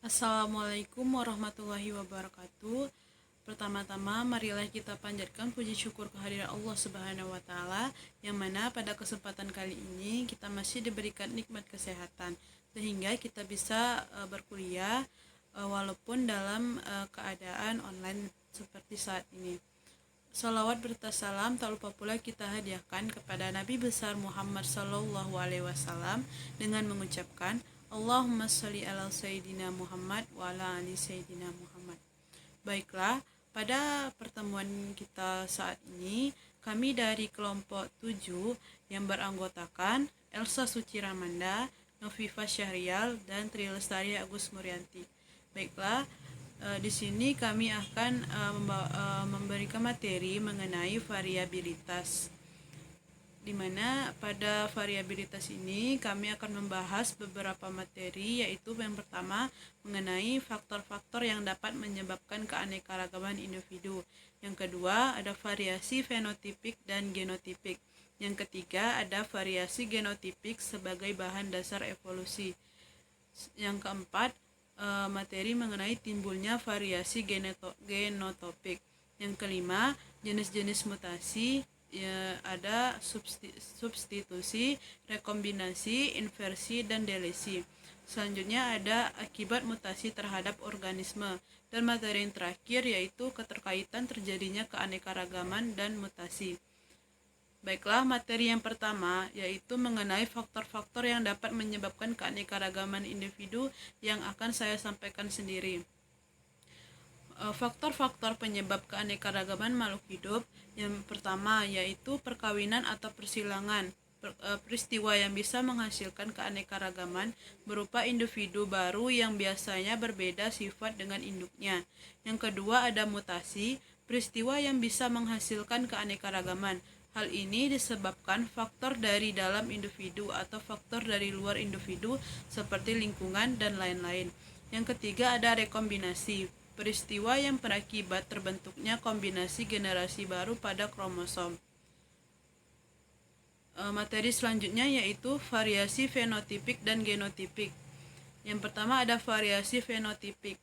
Assalamualaikum warahmatullahi wabarakatuh. Pertama-tama, marilah kita panjatkan puji syukur kehadiran Allah Subhanahu wa Ta'ala, yang mana pada kesempatan kali ini kita masih diberikan nikmat kesehatan, sehingga kita bisa berkuliah walaupun dalam keadaan online seperti saat ini. Salawat berta salam tak lupa pula kita hadiahkan kepada Nabi besar Muhammad Sallallahu Alaihi Wasallam dengan mengucapkan Allahumma sholli ala Sayyidina Muhammad wa ala ali Sayyidina Muhammad. Baiklah, pada pertemuan kita saat ini kami dari kelompok 7 yang beranggotakan Elsa Suci Ramanda, Noviva Syahrial, dan Tri Lestari Agus Murianti. Baiklah, di sini kami akan memberikan materi mengenai variabilitas, di mana pada variabilitas ini kami akan membahas beberapa materi, yaitu yang pertama mengenai faktor-faktor yang dapat menyebabkan keanekaragaman individu. Yang kedua ada variasi fenotipik dan genotipik. Yang ketiga ada variasi genotipik sebagai bahan dasar evolusi. Yang keempat materi mengenai timbulnya variasi genotipik. Yang kelima, jenis-jenis mutasi, ada substitusi, rekombinasi, inversi, dan delesi. Selanjutnya ada akibat mutasi terhadap organisme. Dan materi yang terakhir yaitu keterkaitan terjadinya keanekaragaman dan mutasi. Baiklah, materi yang pertama yaitu mengenai faktor-faktor yang dapat menyebabkan keanekaragaman individu yang akan saya sampaikan sendiri. Faktor-faktor penyebab keanekaragaman makhluk hidup yang pertama yaitu perkawinan atau persilangan, peristiwa yang bisa menghasilkan keanekaragaman berupa individu baru yang biasanya berbeda sifat dengan induknya. Yang kedua ada mutasi, peristiwa yang bisa menghasilkan keanekaragaman. Hal ini disebabkan faktor dari dalam individu atau faktor dari luar individu seperti lingkungan dan lain-lain. Yang ketiga ada rekombinasi, peristiwa yang berakibat terbentuknya kombinasi generasi baru pada kromosom. Materi selanjutnya yaitu variasi fenotipik dan genotipik. Yang pertama ada variasi fenotipik.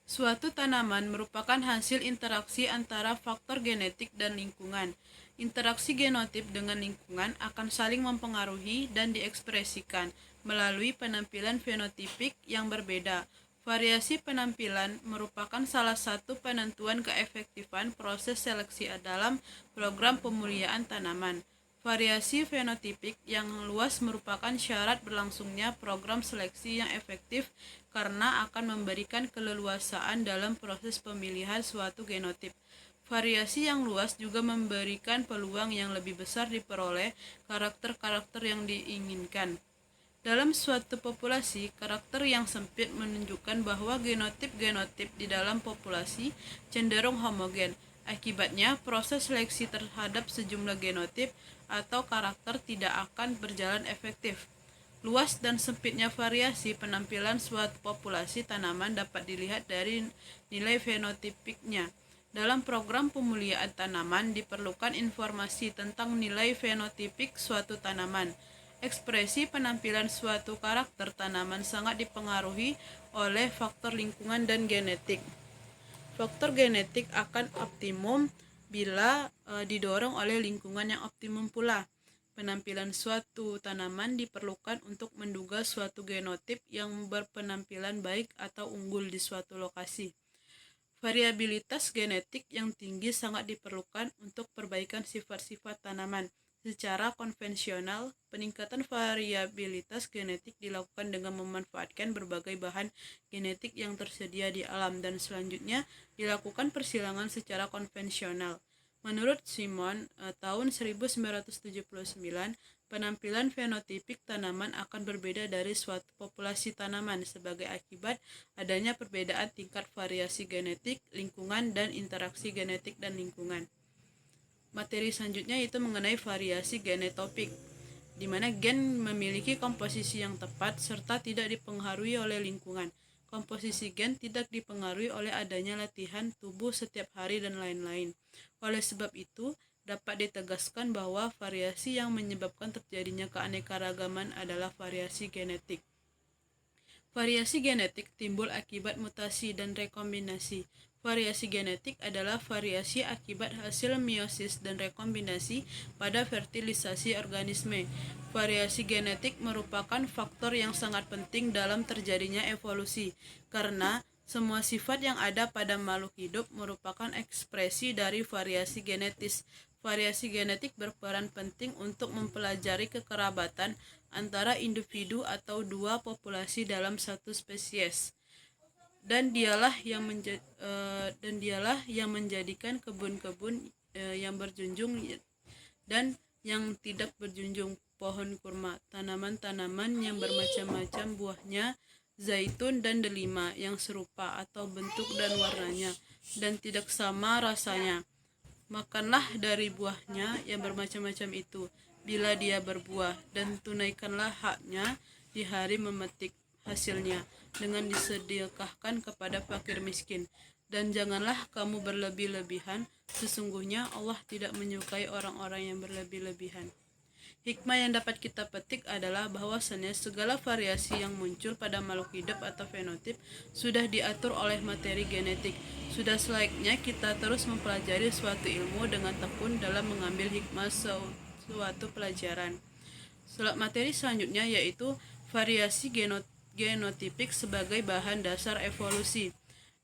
Suatu tanaman merupakan hasil interaksi antara faktor genetik dan lingkungan. Interaksi genotip dengan lingkungan akan saling mempengaruhi dan diekspresikan melalui penampilan fenotipik yang berbeda. Variasi penampilan merupakan salah satu penentuan keefektifan proses seleksi dalam program pemuliaan tanaman. Variasi fenotipik yang luas merupakan syarat berlangsungnya program seleksi yang efektif karena akan memberikan keleluasaan dalam proses pemilihan suatu genotip. Variasi yang luas juga memberikan peluang yang lebih besar diperoleh karakter-karakter yang diinginkan. Dalam suatu populasi, karakter yang sempit menunjukkan bahwa genotip-genotip di dalam populasi cenderung homogen. Akibatnya, proses seleksi terhadap sejumlah genotip atau karakter tidak akan berjalan efektif. Luas dan sempitnya variasi penampilan suatu populasi tanaman dapat dilihat dari nilai fenotipiknya. Dalam program pemuliaan tanaman diperlukan informasi tentang nilai fenotipik suatu tanaman. Ekspresi penampilan suatu karakter tanaman sangat dipengaruhi oleh faktor lingkungan dan genetik. Faktor genetik akan optimum bila didorong oleh lingkungan yang optimum pula. Penampilan suatu tanaman diperlukan untuk menduga suatu genotip yang berpenampilan baik atau unggul di suatu lokasi. Variabilitas genetik yang tinggi sangat diperlukan untuk perbaikan sifat-sifat tanaman. Secara konvensional, peningkatan variabilitas genetik dilakukan dengan memanfaatkan berbagai bahan genetik yang tersedia di alam dan selanjutnya dilakukan persilangan secara konvensional. Menurut Simon, tahun 1979, penampilan fenotipik tanaman akan berbeda dari suatu populasi tanaman sebagai akibat adanya perbedaan tingkat variasi genetik, lingkungan, dan interaksi genetik dan lingkungan. Materi selanjutnya itu mengenai variasi genotipik, di mana gen memiliki komposisi yang tepat serta tidak dipengaruhi oleh lingkungan. Komposisi gen tidak dipengaruhi oleh adanya latihan tubuh setiap hari dan lain-lain. Oleh sebab itu, dapat ditegaskan bahwa variasi yang menyebabkan terjadinya keanekaragaman adalah variasi genetik. Variasi genetik timbul akibat mutasi dan rekombinasi. Variasi genetik adalah variasi akibat hasil meiosis dan rekombinasi pada fertilisasi organisme. Variasi genetik merupakan faktor yang sangat penting dalam terjadinya evolusi, karena semua sifat yang ada pada makhluk hidup merupakan ekspresi dari variasi genetis. Variasi genetik berperan penting untuk mempelajari kekerabatan antara individu atau dua populasi dalam satu spesies. Dan dialah yang menjadikan kebun-kebun yang berjunjung dan yang tidak berjunjung, pohon kurma, tanaman-tanaman yang bermacam-macam buahnya, zaitun dan delima yang serupa atau bentuk dan warnanya dan tidak sama rasanya. Makanlah dari buahnya yang bermacam-macam itu bila dia berbuah, dan tunaikanlah haknya di hari memetik hasilnya dengan disedekahkan kepada fakir miskin. Dan janganlah kamu berlebih-lebihan, sesungguhnya Allah tidak menyukai orang-orang yang berlebih-lebihan. Hikmah yang dapat kita petik adalah bahwasannya segala variasi yang muncul pada makhluk hidup atau fenotip sudah diatur oleh materi genetik. Sudah selayaknya kita terus mempelajari suatu ilmu dengan tekun dalam mengambil hikmah suatu pelajaran. Materi selanjutnya yaitu variasi genotipik sebagai bahan dasar evolusi,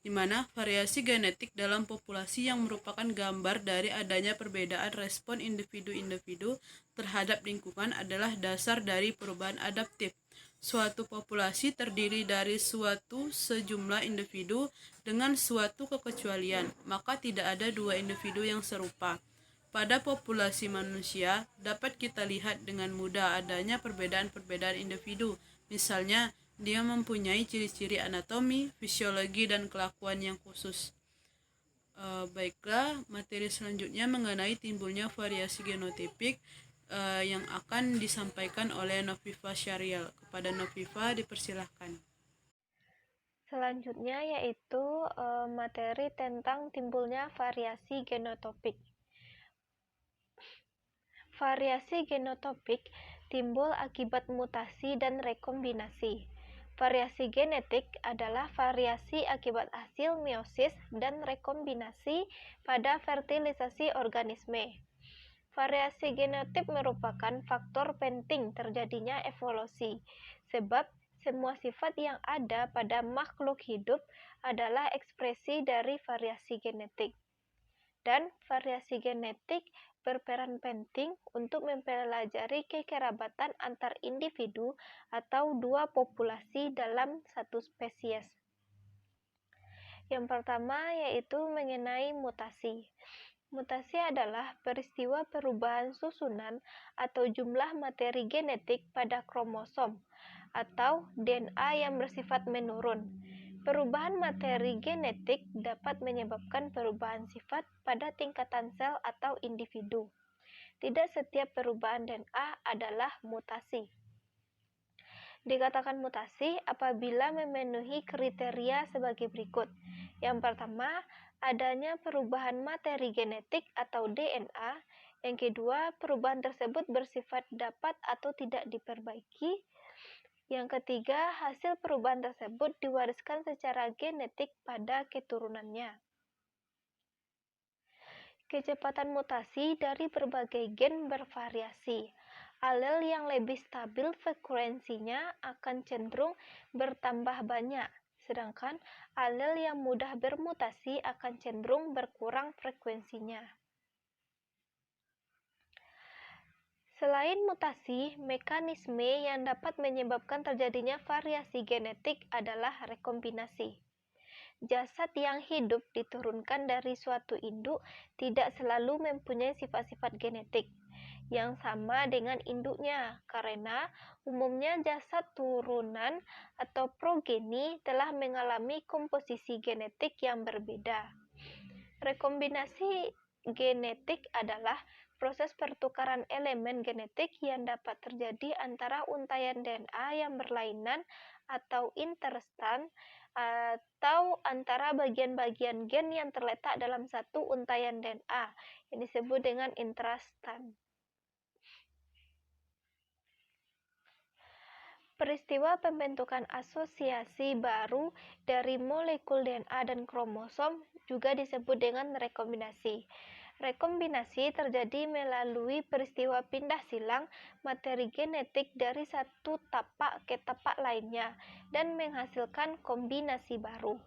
di mana variasi genetik dalam populasi yang merupakan gambar dari adanya perbedaan respon individu-individu terhadap lingkungan adalah dasar dari perubahan adaptif. Suatu populasi terdiri dari sejumlah individu dengan suatu kekecualian, maka tidak ada dua individu yang serupa. Pada populasi manusia, dapat kita lihat dengan mudah adanya perbedaan-perbedaan individu. Misalnya, dia mempunyai ciri-ciri anatomi, fisiologi, dan kelakuan yang khusus. Baiklah, materi selanjutnya mengenai timbulnya variasi genotipik yang akan disampaikan oleh Noviva Syariel. Kepada Noviva dipersilahkan. Selanjutnya yaitu materi tentang timbulnya variasi genotipik. Variasi genotipik timbul akibat mutasi dan rekombinasi. Variasi genetik adalah variasi akibat hasil meiosis dan rekombinasi pada fertilisasi organisme. Variasi genotip merupakan faktor penting terjadinya evolusi, sebab semua sifat yang ada pada makhluk hidup adalah ekspresi dari variasi genetik. Dan variasi genetik berperan penting untuk mempelajari kekerabatan antar individu atau dua populasi dalam satu spesies. Yang pertama yaitu mengenai mutasi. Mutasi adalah peristiwa perubahan susunan atau jumlah materi genetik pada kromosom atau DNA yang bersifat menurun. Perubahan materi genetik dapat menyebabkan perubahan sifat pada tingkatan sel atau individu. Tidak setiap perubahan DNA adalah mutasi. Dikatakan mutasi apabila memenuhi kriteria sebagai berikut. Yang pertama, adanya perubahan materi genetik atau DNA. Yang kedua, perubahan tersebut bersifat dapat atau tidak diperbaiki. Yang ketiga, hasil perubahan tersebut diwariskan secara genetik pada keturunannya. Kecepatan mutasi dari berbagai gen bervariasi. Alel yang lebih stabil frekuensinya akan cenderung bertambah banyak, sedangkan alel yang mudah bermutasi akan cenderung berkurang frekuensinya. Selain mutasi, mekanisme yang dapat menyebabkan terjadinya variasi genetik adalah rekombinasi. Jasad yang hidup diturunkan dari suatu induk tidak selalu mempunyai sifat-sifat genetik yang sama dengan induknya, karena umumnya jasad turunan atau progeni telah mengalami komposisi genetik yang berbeda. Rekombinasi genetik adalah proses pertukaran elemen genetik yang dapat terjadi antara untayan DNA yang berlainan atau interstan atau antara bagian-bagian gen yang terletak dalam satu untayan DNA yang disebut dengan intrastan. Peristiwa pembentukan asosiasi baru dari molekul DNA dan kromosom juga disebut dengan rekombinasi. Rekombinasi terjadi melalui peristiwa pindah silang materi genetik dari satu tapak ke tapak lainnya dan menghasilkan kombinasi baru.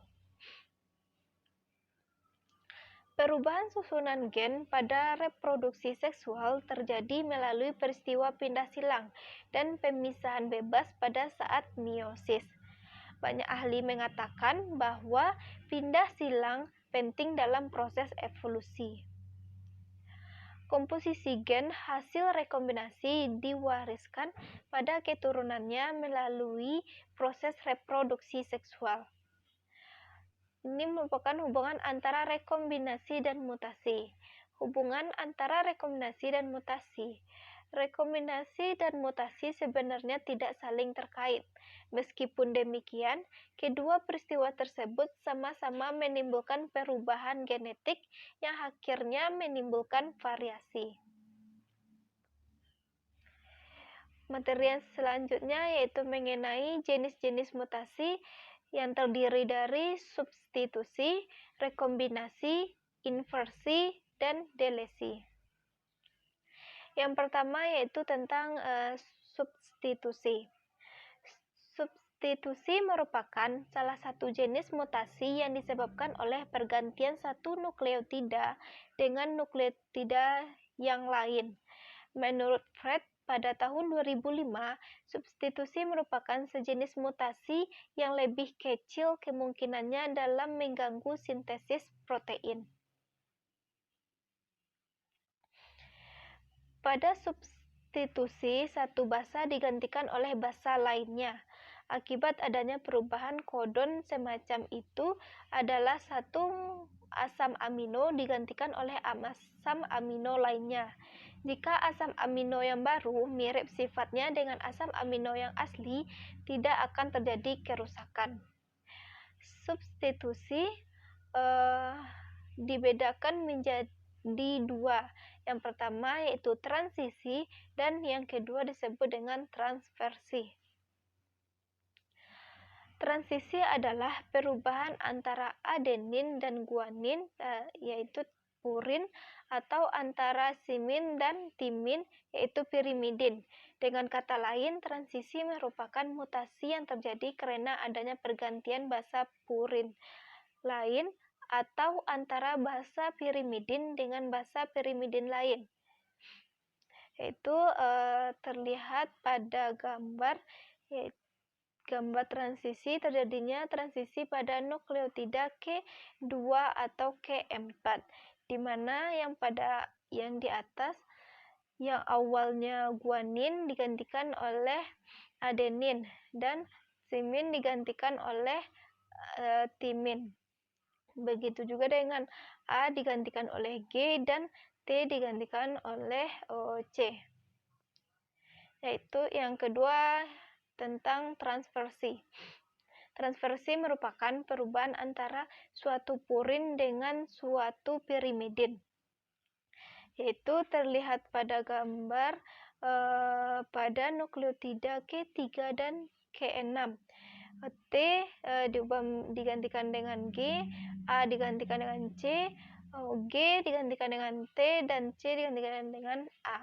Perubahan susunan gen pada reproduksi seksual terjadi melalui peristiwa pindah silang dan pemisahan bebas pada saat meiosis. Banyak ahli mengatakan bahwa pindah silang penting dalam proses evolusi. Komposisi gen hasil rekombinasi diwariskan pada keturunannya melalui proses reproduksi seksual. Ini merupakan hubungan antara rekombinasi dan mutasi. Hubungan antara rekombinasi dan mutasi. Rekombinasi dan mutasi sebenarnya tidak saling terkait. Meskipun demikian, kedua peristiwa tersebut sama-sama menimbulkan perubahan genetik yang akhirnya menimbulkan variasi. Materi yang selanjutnya yaitu mengenai jenis-jenis mutasi yang terdiri dari substitusi, rekombinasi, inversi, dan delesi. Yang pertama yaitu tentang substitusi. Substitusi merupakan salah satu jenis mutasi yang disebabkan oleh pergantian satu nukleotida dengan nukleotida yang lain. Menurut Fred, pada tahun 2005, substitusi merupakan sejenis mutasi yang lebih kecil kemungkinannya dalam mengganggu sintesis protein. Pada substitusi, satu basa digantikan oleh basa lainnya. Akibat adanya perubahan kodon semacam itu adalah satu asam amino digantikan oleh asam amino lainnya. Jika asam amino yang baru mirip sifatnya dengan asam amino yang asli, tidak akan terjadi kerusakan. Substitusi dibedakan menjadi dua. Yang pertama yaitu transisi dan yang kedua disebut dengan transversi. Transisi adalah perubahan antara adenin dan guanin, yaitu purin, atau antara simin dan timin, yaitu pirimidin. Dengan kata lain, transisi merupakan mutasi yang terjadi karena adanya pergantian basa purin lain atau antara basa pirimidin dengan basa pirimidin lain. Yaitu terlihat pada gambar, yaitu gambar transisi, terjadinya transisi pada nukleotida K2 atau K4, di mana yang di atas yang awalnya guanin digantikan oleh adenin dan simin digantikan oleh timin. Begitu juga dengan A digantikan oleh G dan T digantikan oleh C. Yaitu yang kedua tentang transversi. Transversi merupakan perubahan antara suatu purin dengan suatu pirimidin. Yaitu terlihat pada gambar pada nukleotida K3 dan K6. T digantikan dengan G, A digantikan dengan C, G digantikan dengan T, dan C digantikan dengan A.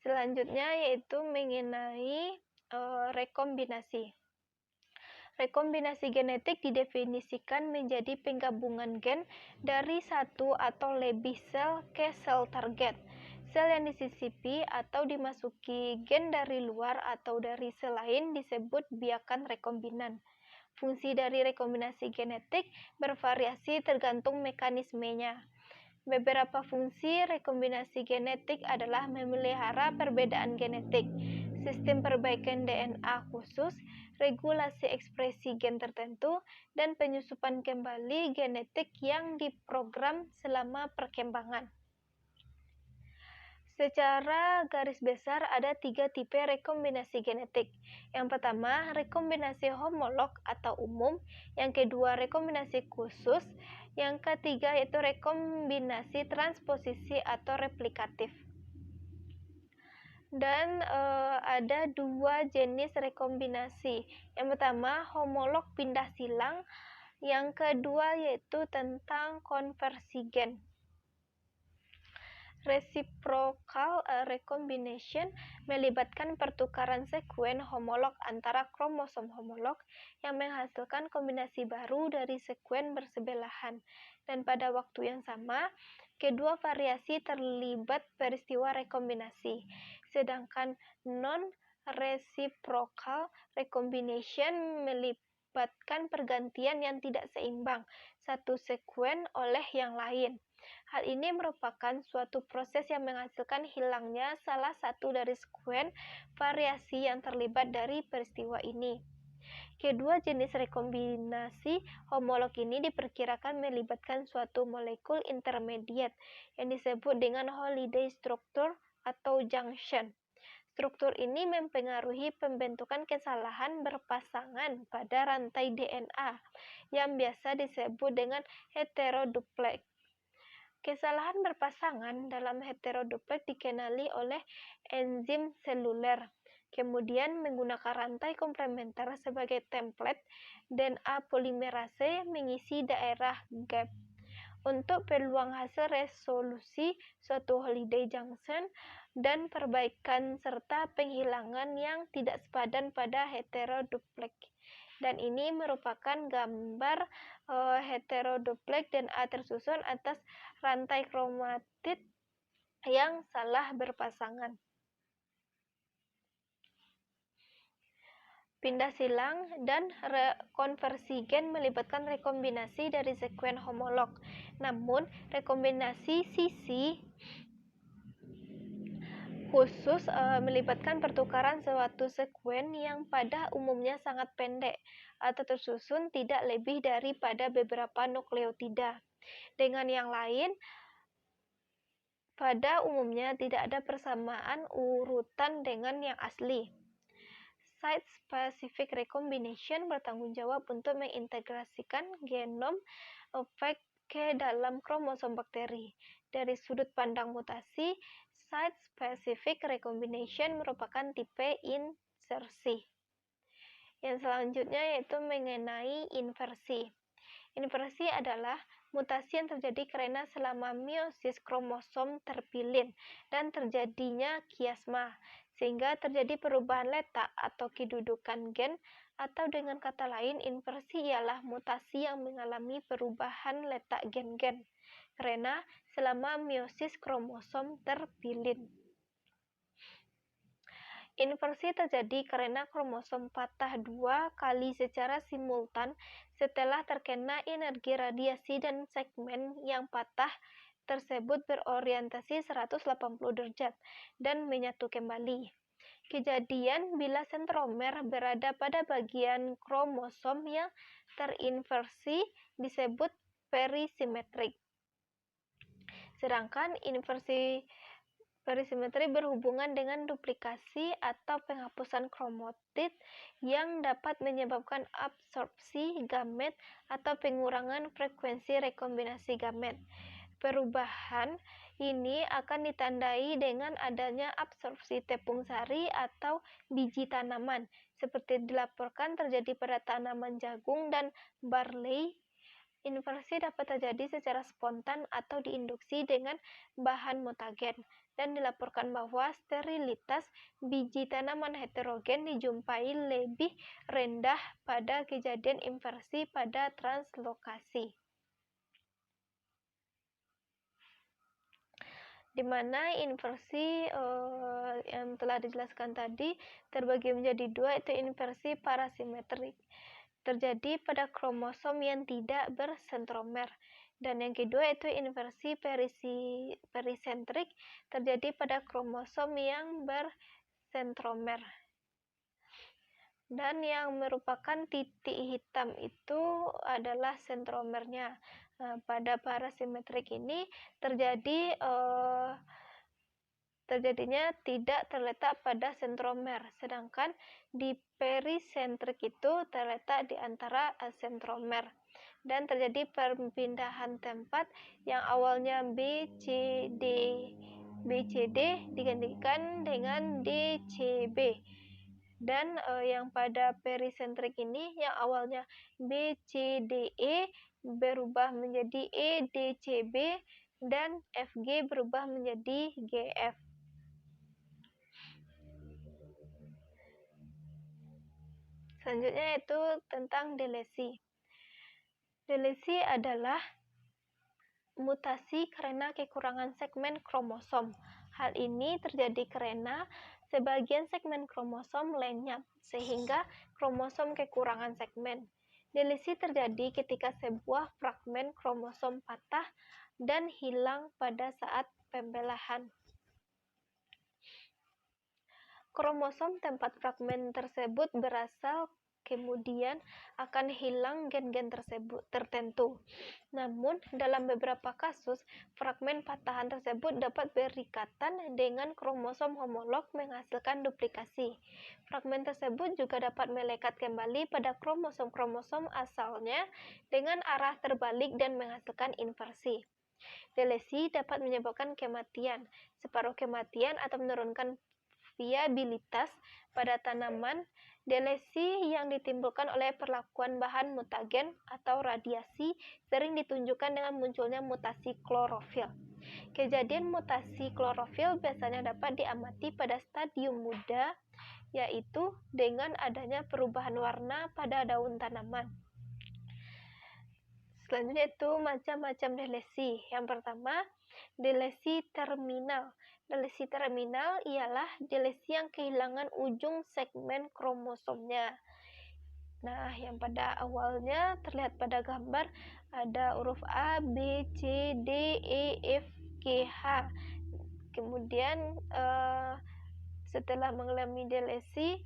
Selanjutnya yaitu mengenai rekombinasi. Rekombinasi genetik didefinisikan menjadi penggabungan gen dari satu atau lebih sel ke sel target. Sel yang disisipi atau dimasuki gen dari luar atau dari sel lain disebut biakan rekombinan. Fungsi dari rekombinasi genetik bervariasi tergantung mekanismenya. Beberapa fungsi rekombinasi genetik adalah memelihara perbedaan genetik, sistem perbaikan DNA khusus, regulasi ekspresi gen tertentu, dan penyusupan kembali genetik yang diprogram selama perkembangan. Secara garis besar ada 3 tipe rekombinasi genetik. Yang pertama, rekombinasi homolog atau umum. Yang kedua, rekombinasi khusus. Yang ketiga yaitu rekombinasi transposisi atau replikatif. Dan ada dua jenis rekombinasi. Yang pertama homolog pindah silang, yang kedua yaitu tentang konversi gen. Reciprocal recombination melibatkan pertukaran sekuen homolog antara kromosom homolog yang menghasilkan kombinasi baru dari sekuen bersebelahan, dan pada waktu yang sama kedua variasi terlibat peristiwa rekombinasi. Sedangkan non-reciprocal recombination melibatkan pergantian yang tidak seimbang satu sekuen oleh yang lain. Hal ini merupakan suatu proses yang menghasilkan hilangnya salah satu dari sekuen variasi yang terlibat dari peristiwa ini. Kedua jenis rekombinasi homolog ini diperkirakan melibatkan suatu molekul intermediate yang disebut dengan holiday structure atau junction. Struktur ini mempengaruhi pembentukan kesalahan berpasangan pada rantai DNA yang biasa disebut dengan heteroduplex. Kesalahan berpasangan dalam heteroduplex dikenali oleh enzim seluler. Kemudian menggunakan rantai komplementer sebagai template, DNA polimerase mengisi daerah gap. Untuk peluang hasil resolusi suatu holiday junction dan perbaikan serta penghilangan yang tidak sepadan pada heteroduplex. Dan ini merupakan gambar heteroduplex DNA tersusun atas rantai kromatid yang salah berpasangan. Pindah silang dan konversi gen melibatkan rekombinasi dari sekuen homolog. Namun, rekombinasi sisi khusus melibatkan pertukaran suatu sekuen yang pada umumnya sangat pendek atau tersusun tidak lebih daripada beberapa nukleotida. Dengan yang lain, pada umumnya tidak ada persamaan urutan dengan yang asli. Site-specific recombination bertanggung jawab untuk mengintegrasikan genom efek ke dalam kromosom bakteri. Dari sudut pandang mutasi, site-specific recombination merupakan tipe insersi. Yang selanjutnya yaitu mengenai inversi. Inversi adalah mutasi yang terjadi karena selama meiosis kromosom terpilin dan terjadinya kiasma, sehingga terjadi perubahan letak atau kedudukan gen, atau dengan kata lain, inversi ialah mutasi yang mengalami perubahan letak gen-gen karena selama meiosis kromosom terpilin. Inversi terjadi karena kromosom patah dua kali secara simultan setelah terkena energi radiasi dan segmen yang patah tersebut berorientasi 180 derajat dan menyatu kembali. Kejadian bila sentromer berada pada bagian kromosom yang terinversi disebut perisimetrik. Sedangkan inversi perisimetri berhubungan dengan duplikasi atau penghapusan kromatid yang dapat menyebabkan absorpsi gamet atau pengurangan frekuensi rekombinasi gamet. Perubahan ini akan ditandai dengan adanya absorpsi tepung sari atau biji tanaman, seperti dilaporkan terjadi pada tanaman jagung dan barley. Inversi dapat terjadi secara spontan atau diinduksi dengan bahan mutagen, dan dilaporkan bahwa sterilitas biji tanaman heterogen dijumpai lebih rendah pada kejadian inversi pada translokasi, di mana inversi yang telah dijelaskan tadi terbagi menjadi dua, yaitu inversi parasimetrik terjadi pada kromosom yang tidak bersentromer, dan yang kedua yaitu inversi perisentrik terjadi pada kromosom yang bersentromer. Dan yang merupakan titik hitam itu adalah sentromernya. Pada parasimetrik ini terjadinya tidak terletak pada sentromer, sedangkan di perisentrik itu terletak di antara sentromer, dan terjadi perpindahan tempat yang awalnya B, C, D, BCD digantikan dengan DCB. Dan yang pada perisentrik ini yang awalnya BCDE berubah menjadi EDCB dan FG berubah menjadi GF. Selanjutnya yaitu tentang delesi. Delesi adalah mutasi karena kekurangan segmen kromosom. Hal ini terjadi karena sebagian segmen kromosom lenyap, sehingga kromosom kekurangan segmen. Delesi terjadi ketika sebuah fragmen kromosom patah dan hilang pada saat pembelahan. Kromosom tempat fragmen tersebut berasal, kemudian akan hilang gen-gen tertentu. Namun, dalam beberapa kasus, fragmen patahan tersebut dapat berikatan dengan kromosom homolog menghasilkan duplikasi. Fragmen tersebut juga dapat melekat kembali pada kromosom-kromosom asalnya dengan arah terbalik dan menghasilkan inversi. Delesi dapat menyebabkan kematian, separuh kematian atau menurunkan viabilitas pada tanaman. Delesi yang ditimbulkan oleh perlakuan bahan mutagen atau radiasi sering ditunjukkan dengan munculnya mutasi klorofil. Kejadian mutasi klorofil biasanya dapat diamati pada stadium muda, yaitu dengan adanya perubahan warna pada daun tanaman. Selanjutnya itu macam-macam delesi. Yang pertama, delesi terminal. Delesi terminal ialah delesi yang kehilangan ujung segmen kromosomnya. Nah, yang pada awalnya terlihat pada gambar ada huruf A, B, C, D, E, F, G, H. Kemudian setelah mengalami delesi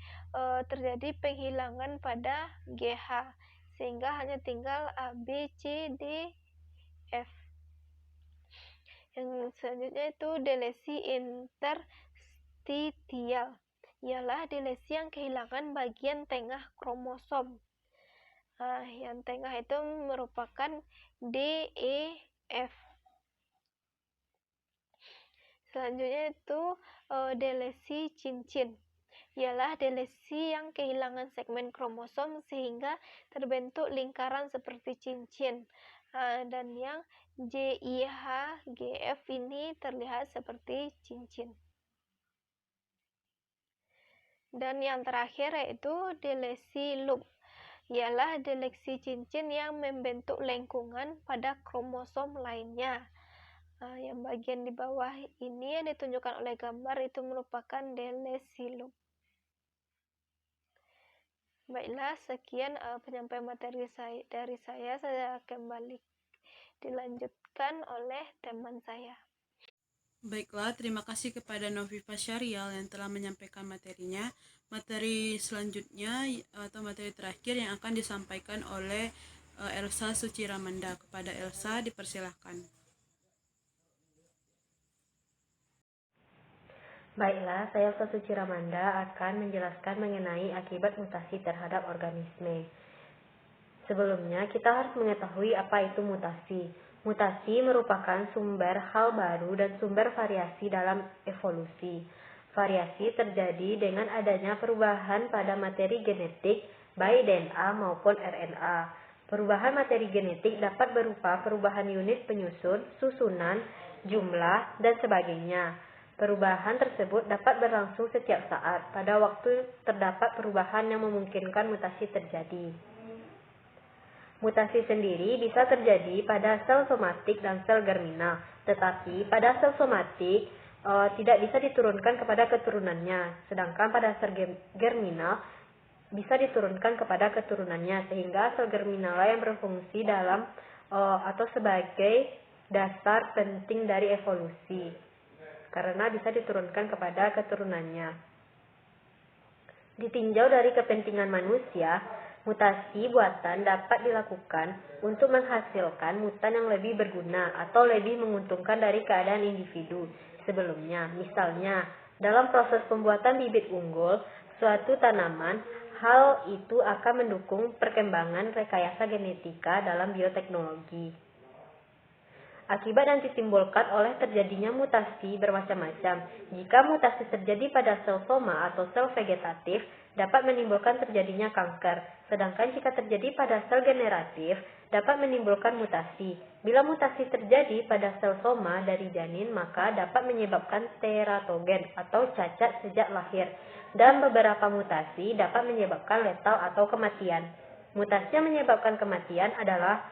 terjadi penghilangan pada GH, sehingga hanya tinggal A, B, C, D, F. Yang selanjutnya itu delesi interstitial, ialah delesi yang kehilangan bagian tengah kromosom. Nah, yang tengah itu merupakan D, E, F. Selanjutnya itu delesi cincin, ialah delesi yang kehilangan segmen kromosom sehingga terbentuk lingkaran seperti cincin. Dan yang JIHGF ini terlihat seperti cincin. Dan yang terakhir yaitu delesi loop, ialah delesi cincin yang membentuk lengkungan pada kromosom lainnya. Yang bagian di bawah ini yang ditunjukkan oleh gambar itu merupakan delesi loop. Baiklah, sekian penyampaian materi dari saya kembali dilanjutkan oleh teman saya. Baiklah, terima kasih kepada Noviva Syarial yang telah menyampaikan materinya. Materi selanjutnya atau materi terakhir yang akan disampaikan oleh Elsa Suciramanda. Kepada Elsa, dipersilahkan. Baiklah, saya Elsa Suciramanda akan menjelaskan mengenai akibat mutasi terhadap organisme. Sebelumnya, kita harus mengetahui apa itu mutasi. Mutasi merupakan sumber hal baru dan sumber variasi dalam evolusi. Variasi terjadi dengan adanya perubahan pada materi genetik, baik DNA maupun RNA. Perubahan materi genetik dapat berupa perubahan unit penyusun, susunan, jumlah, dan sebagainya. Perubahan tersebut dapat berlangsung setiap saat. Pada waktu terdapat perubahan yang memungkinkan mutasi terjadi. Mutasi sendiri bisa terjadi pada sel somatik dan sel germinal, tetapi pada sel somatik tidak bisa diturunkan kepada keturunannya, sedangkan pada sel germinal bisa diturunkan kepada keturunannya, sehingga sel germinal yang berfungsi dalam atau sebagai dasar penting dari evolusi, karena bisa diturunkan kepada keturunannya. Ditinjau dari kepentingan manusia, mutasi buatan dapat dilakukan untuk menghasilkan mutan yang lebih berguna atau lebih menguntungkan dari keadaan individu sebelumnya. Misalnya, dalam proses pembuatan bibit unggul suatu tanaman, hal itu akan mendukung perkembangan rekayasa genetika dalam bioteknologi. Akibat yang ditimbulkan oleh terjadinya mutasi bermacam-macam. Jika mutasi terjadi pada sel soma atau sel vegetatif, dapat menimbulkan terjadinya kanker. Sedangkan jika terjadi pada sel generatif, dapat menimbulkan mutasi. Bila mutasi terjadi pada sel soma dari janin, maka dapat menyebabkan teratogen atau cacat sejak lahir. Dan beberapa mutasi dapat menyebabkan letal atau kematian. Mutasi yang menyebabkan kematian adalah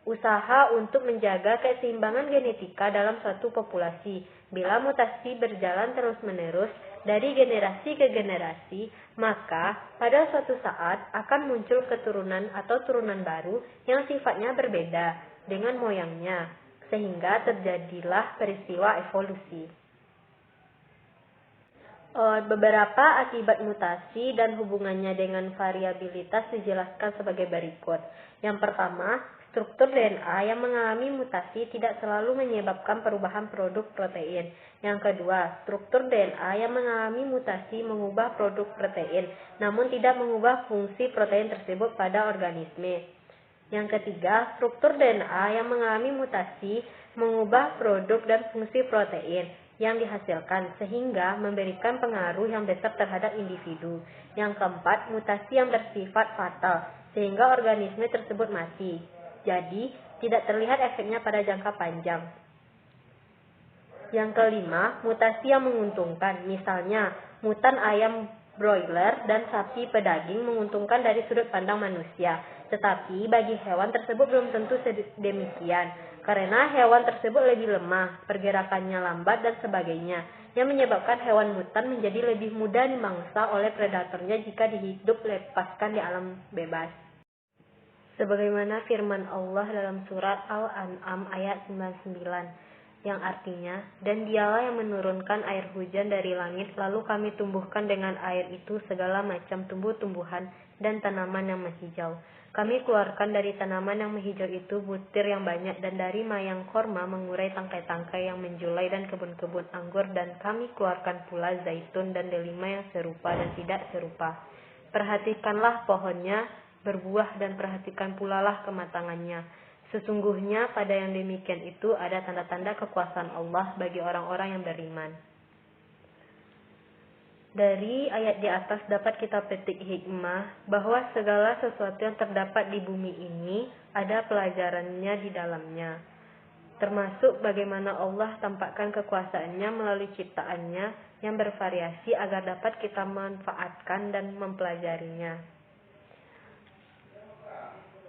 usaha untuk menjaga keseimbangan genetika dalam suatu populasi. Bila mutasi berjalan terus-menerus dari generasi ke generasi, maka pada suatu saat akan muncul keturunan atau turunan baru yang sifatnya berbeda dengan moyangnya, sehingga terjadilah peristiwa evolusi. Beberapa akibat mutasi dan hubungannya dengan variabilitas dijelaskan sebagai berikut. Yang pertama, struktur DNA yang mengalami mutasi tidak selalu menyebabkan perubahan produk protein. Yang kedua, struktur DNA yang mengalami mutasi mengubah produk protein, namun tidak mengubah fungsi protein tersebut pada organisme. Yang ketiga, struktur DNA yang mengalami mutasi mengubah produk dan fungsi protein yang dihasilkan sehingga memberikan pengaruh yang besar terhadap individu. Yang keempat, mutasi yang bersifat fatal sehingga organisme tersebut mati. Jadi, tidak terlihat efeknya pada jangka panjang. Yang kelima, mutasi yang menguntungkan. Misalnya, mutan ayam broiler dan sapi pedaging menguntungkan dari sudut pandang manusia. Tetapi bagi hewan tersebut belum tentu demikian. Karena hewan tersebut lebih lemah, pergerakannya lambat dan sebagainya, yang menyebabkan hewan mutan menjadi lebih mudah dimangsa oleh predatornya jika dihidup lepaskan di alam bebas. Sebagaimana firman Allah dalam surat Al-An'am ayat 99, yang artinya, dan dialah yang menurunkan air hujan dari langit, lalu kami tumbuhkan dengan air itu segala macam tumbuh-tumbuhan dan tanaman yang menghijau. Kami keluarkan dari tanaman yang menghijau itu butir yang banyak, dan dari mayang korma mengurai tangkai-tangkai yang menjulai dan kebun-kebun anggur, dan kami keluarkan pula zaitun dan delima yang serupa dan tidak serupa. Perhatikanlah pohonnya berbuah dan perhatikan pula lah kematangannya. Sesungguhnya pada yang demikian itu ada tanda-tanda kekuasaan Allah bagi orang-orang yang beriman. Dari ayat di atas dapat kita petik hikmah bahwa segala sesuatu yang terdapat di bumi ini ada pelajarannya di dalamnya. Termasuk bagaimana Allah tampakkan kekuasaannya melalui ciptaannya yang bervariasi agar dapat kita manfaatkan dan mempelajarinya.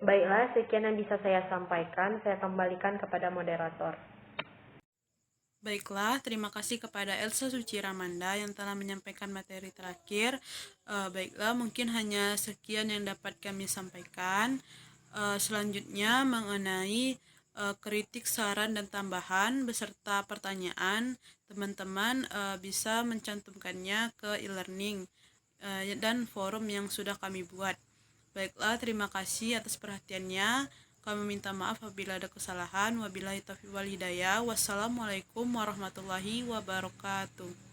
Baiklah, sekian yang bisa saya sampaikan. Saya kembalikan kepada moderator. Baiklah, terima kasih kepada Elsa Suci Ramanda yang telah menyampaikan materi terakhir. Baiklah, mungkin hanya sekian yang dapat kami sampaikan. Selanjutnya mengenai kritik, saran, dan tambahan beserta pertanyaan, teman-teman bisa mencantumkannya ke e-learning dan forum yang sudah kami buat. Baiklah, terima kasih atas perhatiannya. Kami minta maaf apabila ada kesalahan. Wabillahi taufiq wal hidayah. Wassalamualaikum warahmatullahi wabarakatuh.